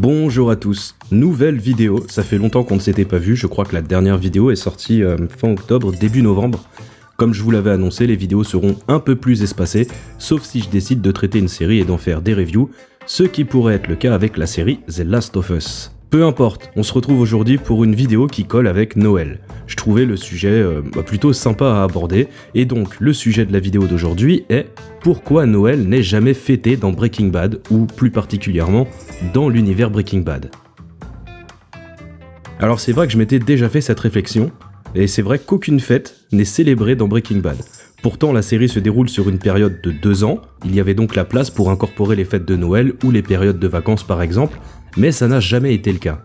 Bonjour à tous, nouvelle vidéo, ça fait longtemps qu'on ne s'était pas vu, je crois que la dernière vidéo est sortie fin octobre, début novembre. Comme je vous l'avais annoncé, les vidéos seront un peu plus espacées, sauf si je décide de traiter une série et d'en faire des reviews, ce qui pourrait être le cas avec la série The Last of Us. Peu importe, on se retrouve aujourd'hui pour une vidéo qui colle avec Noël. Je trouvais le sujet plutôt sympa à aborder, et donc le sujet de la vidéo d'aujourd'hui est pourquoi Noël n'est jamais fêté dans Breaking Bad, ou plus particulièrement dans l'univers Breaking Bad. Alors c'est vrai que je m'étais déjà fait cette réflexion, et c'est vrai qu'aucune fête n'est célébrée dans Breaking Bad. Pourtant la série se déroule sur une période de 2 ans, il y avait donc la place pour incorporer les fêtes de Noël ou les périodes de vacances par exemple, mais ça n'a jamais été le cas.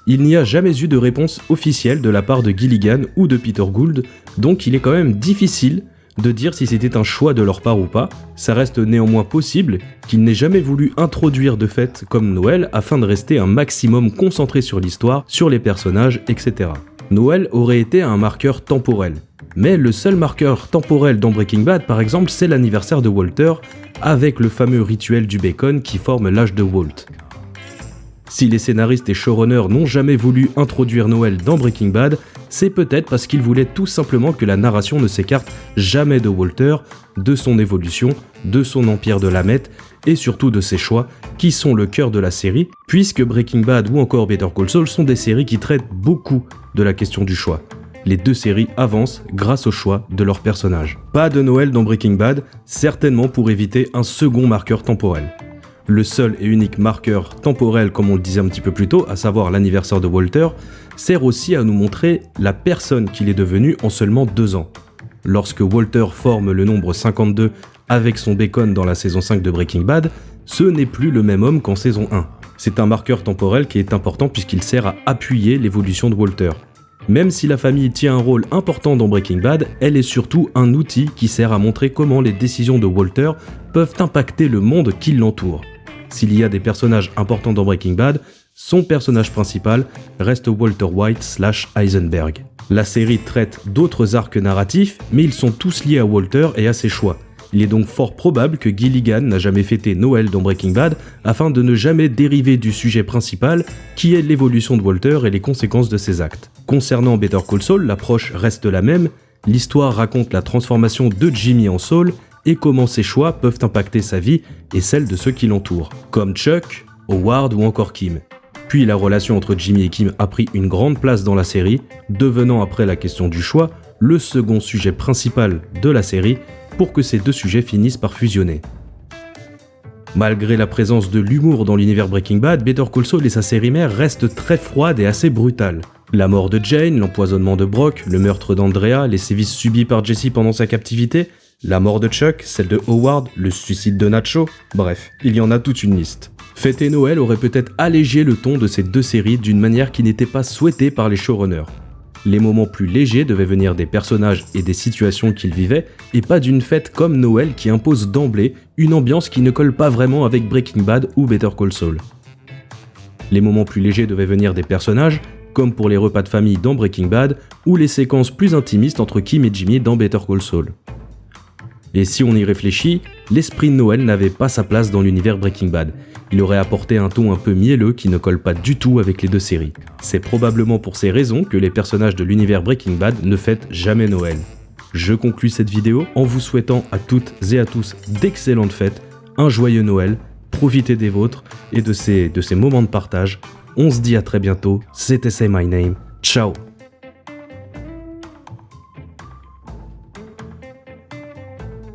Il n'y a jamais eu de réponse officielle de la part de Gilligan ou de Peter Gould, donc il est quand même difficile de dire si c'était un choix de leur part ou pas. Ça reste néanmoins possible qu'ils n'aient jamais voulu introduire de fêtes comme Noël afin de rester un maximum concentré sur l'histoire, sur les personnages, etc. Noël aurait été un marqueur temporel. Mais le seul marqueur temporel dans Breaking Bad, par exemple, c'est l'anniversaire de Walter, avec le fameux rituel du bacon qui forme l'âge de Walt. Si les scénaristes et showrunners n'ont jamais voulu introduire Noël dans Breaking Bad, c'est peut-être parce qu'ils voulaient tout simplement que la narration ne s'écarte jamais de Walter, de son évolution, de son empire de la Meth, et surtout de ses choix, qui sont le cœur de la série, puisque Breaking Bad ou encore Better Call Saul sont des séries qui traitent beaucoup de la question du choix. Les deux séries avancent grâce au choix de leurs personnages. Pas de Noël dans Breaking Bad, certainement pour éviter un second marqueur temporel. Le seul et unique marqueur temporel, comme on le disait un petit peu plus tôt, à savoir l'anniversaire de Walter, sert aussi à nous montrer la personne qu'il est devenu en seulement 2 ans. Lorsque Walter forme le nombre 52 avec son bacon dans la saison 5 de Breaking Bad, ce n'est plus le même homme qu'en saison 1. C'est un marqueur temporel qui est important puisqu'il sert à appuyer l'évolution de Walter. Même si la famille tient un rôle important dans Breaking Bad, elle est surtout un outil qui sert à montrer comment les décisions de Walter peuvent impacter le monde qui l'entoure. S'il y a des personnages importants dans Breaking Bad, son personnage principal reste Walter White / Heisenberg. La série traite d'autres arcs narratifs, mais ils sont tous liés à Walter et à ses choix. Il est donc fort probable que Gilligan n'a jamais fêté Noël dans Breaking Bad afin de ne jamais dériver du sujet principal qui est l'évolution de Walter et les conséquences de ses actes. Concernant Better Call Saul, l'approche reste la même, l'histoire raconte la transformation de Jimmy en Saul et comment ses choix peuvent impacter sa vie et celle de ceux qui l'entourent, comme Chuck, Howard ou encore Kim. Puis la relation entre Jimmy et Kim a pris une grande place dans la série, devenant après la question du choix le second sujet principal de la série pour que ces deux sujets finissent par fusionner. Malgré la présence de l'humour dans l'univers Breaking Bad, Better Call Saul et sa série mère restent très froides et assez brutales. La mort de Jane, l'empoisonnement de Brock, le meurtre d'Andrea, les sévices subis par Jesse pendant sa captivité, la mort de Chuck, celle de Howard, le suicide de Nacho, bref, il y en a toute une liste. Fêter Noël aurait peut-être allégé le ton de ces deux séries d'une manière qui n'était pas souhaitée par les showrunners. Les moments plus légers devaient venir des personnages et des situations qu'ils vivaient, et pas d'une fête comme Noël qui impose d'emblée une ambiance qui ne colle pas vraiment avec Breaking Bad ou Better Call Saul. Les moments plus légers devaient venir des personnages, comme pour les repas de famille dans Breaking Bad, ou les séquences plus intimistes entre Kim et Jimmy dans Better Call Saul. Et si on y réfléchit, l'esprit de Noël n'avait pas sa place dans l'univers Breaking Bad. Il aurait apporté un ton un peu mielleux qui ne colle pas du tout avec les deux séries. C'est probablement pour ces raisons que les personnages de l'univers Breaking Bad ne fêtent jamais Noël. Je conclus cette vidéo en vous souhaitant à toutes et à tous d'excellentes fêtes, un joyeux Noël, profitez des vôtres et de ces moments de partage. On se dit à très bientôt, c'était Say My Name, ciao.